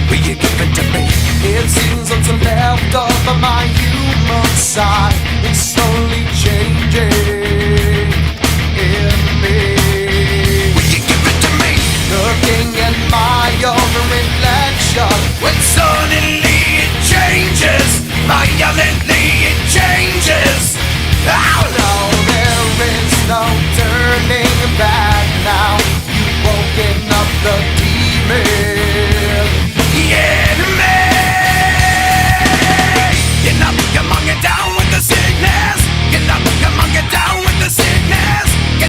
Will you give it to me? It seems what's left of my human side is slowly changing in me. Will you give it to me? Looking at my own reflection, when suddenly it changes, violently it changes. Oh no, there is no turning back now. You've woken up the demon in me.